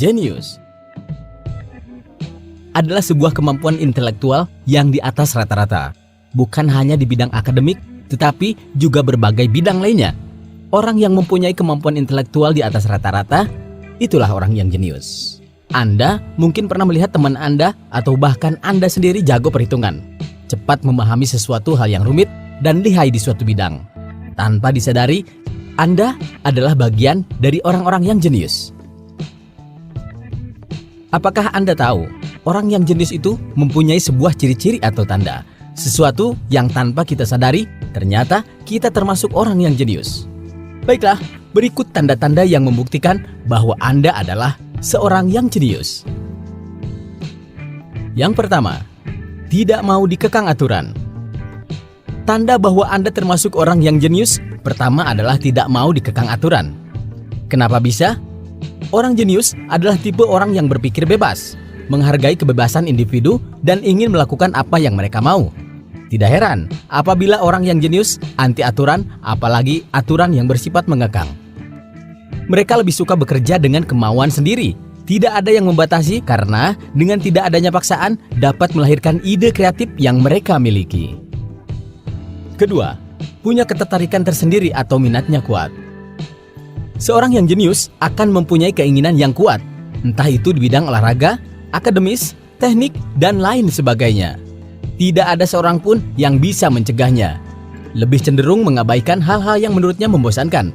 Jenius adalah sebuah kemampuan intelektual yang di atas rata-rata, bukan hanya di bidang akademik, tetapi juga berbagai bidang lainnya. Orang yang mempunyai kemampuan intelektual di atas rata-rata, itulah orang yang jenius. Anda mungkin pernah melihat teman Anda atau bahkan Anda sendiri jago perhitungan, cepat memahami sesuatu hal yang rumit dan lihai di suatu bidang. Tanpa disadari, Anda adalah bagian dari orang-orang yang jenius. Apakah Anda tahu, orang yang jenius itu mempunyai sebuah ciri-ciri atau tanda, sesuatu yang tanpa kita sadari, ternyata kita termasuk orang yang jenius. Baiklah, berikut tanda-tanda yang membuktikan bahwa Anda adalah seorang yang jenius. Yang pertama, tidak mau dikekang aturan. Tanda bahwa Anda termasuk orang yang jenius, pertama adalah tidak mau dikekang aturan. Kenapa bisa? Orang jenius adalah tipe orang yang berpikir bebas, menghargai kebebasan individu, dan ingin melakukan apa yang mereka mau. Tidak heran apabila orang yang jenius anti aturan, apalagi aturan yang bersifat mengekang. Mereka lebih suka bekerja dengan kemauan sendiri. Tidak ada yang membatasi karena dengan tidak adanya paksaan dapat melahirkan ide kreatif yang mereka miliki. Kedua, punya ketertarikan tersendiri atau minatnya kuat. Seorang yang jenius akan mempunyai keinginan yang kuat, entah itu di bidang olahraga, akademis, teknik, dan lain sebagainya. Tidak ada seorang pun yang bisa mencegahnya. Lebih cenderung mengabaikan hal-hal yang menurutnya membosankan.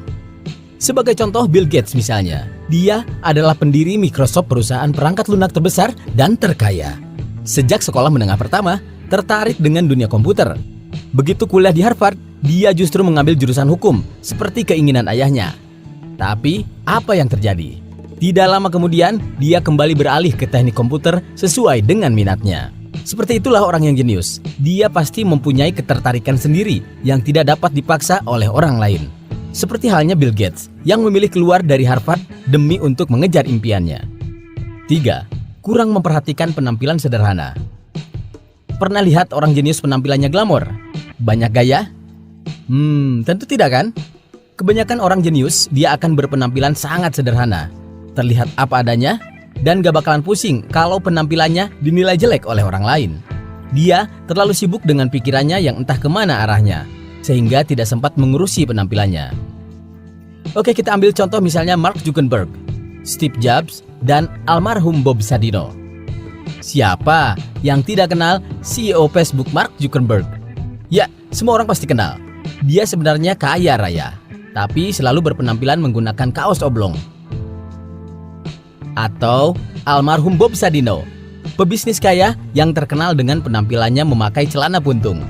Sebagai contoh, Bill Gates misalnya. Dia adalah pendiri Microsoft, perusahaan perangkat lunak terbesar dan terkaya. Sejak sekolah menengah pertama, tertarik dengan dunia komputer. Begitu kuliah di Harvard, dia justru mengambil jurusan hukum, seperti keinginan ayahnya. Tapi, apa yang terjadi? Tidak lama kemudian, dia kembali beralih ke teknik komputer sesuai dengan minatnya. Seperti itulah orang yang jenius. Dia pasti mempunyai ketertarikan sendiri yang tidak dapat dipaksa oleh orang lain. Seperti halnya Bill Gates yang memilih keluar dari Harvard demi untuk mengejar impiannya. 3. Kurang memperhatikan penampilan sederhana. Pernah lihat orang jenius penampilannya glamor? Banyak gaya? Tentu tidak kan? Kebanyakan orang jenius, dia akan berpenampilan sangat sederhana, terlihat apa adanya, dan gak bakalan pusing kalau penampilannya dinilai jelek oleh orang lain. Dia terlalu sibuk dengan pikirannya yang entah kemana arahnya, sehingga tidak sempat mengurusi penampilannya. Oke, kita ambil contoh misalnya Mark Zuckerberg, Steve Jobs, dan almarhum Bob Sadino. Siapa yang tidak kenal CEO Facebook Mark Zuckerberg? Ya, semua orang pasti kenal. Dia sebenarnya kaya raya, tapi selalu berpenampilan menggunakan kaos oblong. Atau almarhum Bob Sadino, pebisnis kaya yang terkenal dengan penampilannya memakai celana puntung.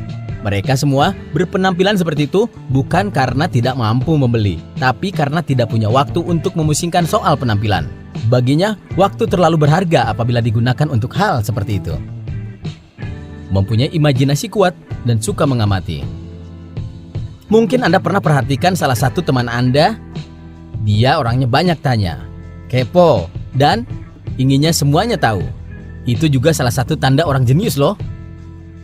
Mereka semua berpenampilan seperti itu bukan karena tidak mampu membeli, tapi karena tidak punya waktu untuk memusingkan soal penampilan. Baginya, waktu terlalu berharga apabila digunakan untuk hal seperti itu. Mempunyai imajinasi kuat dan suka mengamati. Mungkin Anda pernah perhatikan salah satu teman Anda. Dia orangnya banyak tanya, kepo, dan inginnya semuanya tahu. Itu juga salah satu tanda orang jenius loh.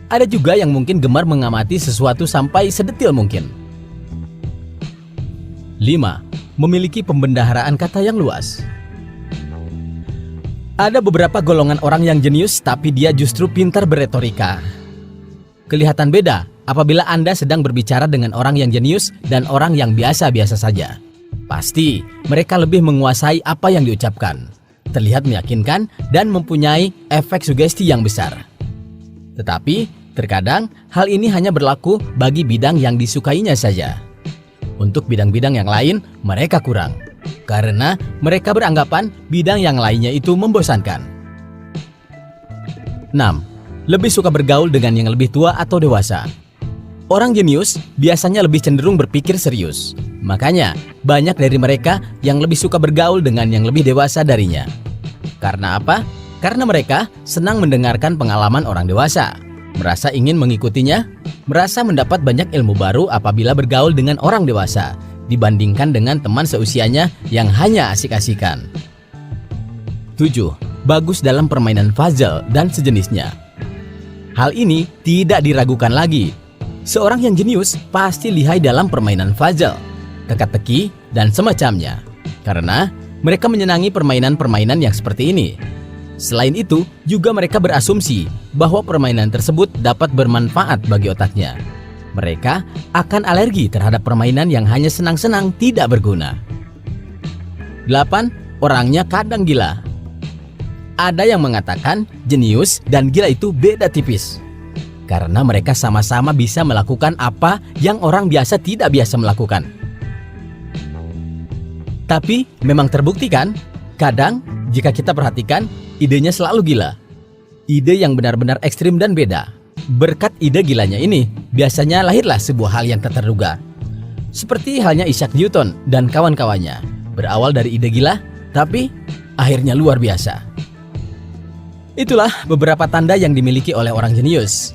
Ada juga yang mungkin gemar mengamati sesuatu sampai sedetil mungkin. 5. Memiliki pembendaharaan kata yang luas. Ada beberapa golongan orang yang jenius tapi dia justru pintar beretorika. Kelihatan beda apabila Anda sedang berbicara dengan orang yang jenius dan orang yang biasa-biasa saja. Pasti mereka lebih menguasai apa yang diucapkan, terlihat meyakinkan dan mempunyai efek sugesti yang besar. Tetapi terkadang hal ini hanya berlaku bagi bidang yang disukainya saja. Untuk bidang-bidang yang lain mereka kurang, karena mereka beranggapan bidang yang lainnya itu membosankan. 6. Lebih suka bergaul dengan yang lebih tua atau dewasa. Orang jenius biasanya lebih cenderung berpikir serius. Makanya, banyak dari mereka yang lebih suka bergaul dengan yang lebih dewasa darinya. Karena apa? Karena mereka senang mendengarkan pengalaman orang dewasa, merasa ingin mengikutinya, merasa mendapat banyak ilmu baru apabila bergaul dengan orang dewasa, dibandingkan dengan teman seusianya yang hanya asik-asikan. 7. Bagus dalam permainan puzzle dan sejenisnya. Hal ini tidak diragukan lagi. Seorang yang jenius pasti lihai dalam permainan puzzle, teka-teki, dan semacamnya. Karena mereka menyenangi permainan-permainan yang seperti ini. Selain itu, juga mereka berasumsi bahwa permainan tersebut dapat bermanfaat bagi otaknya. Mereka akan alergi terhadap permainan yang hanya senang-senang tidak berguna. 8. Orangnya kadang gila. Ada yang mengatakan jenius dan gila itu beda tipis. Karena mereka sama-sama bisa melakukan apa yang orang biasa tidak biasa melakukan. Tapi memang terbukti kan, kadang jika kita perhatikan, idenya selalu gila. Ide yang benar-benar ekstrim dan beda. Berkat ide gilanya ini, biasanya lahirlah sebuah hal yang tak terduga. Seperti halnya Isaac Newton dan kawan-kawannya. Berawal dari ide gila, tapi akhirnya luar biasa. Itulah beberapa tanda yang dimiliki oleh orang jenius.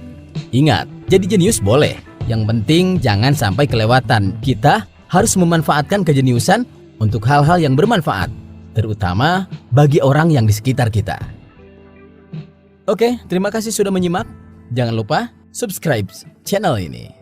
Ingat, jadi jenius boleh. Yang penting jangan sampai kelewatan. Kita harus memanfaatkan kejeniusan untuk hal-hal yang bermanfaat, terutama bagi orang yang di sekitar kita. Oke, terima kasih sudah menyimak. Jangan lupa subscribe channel ini.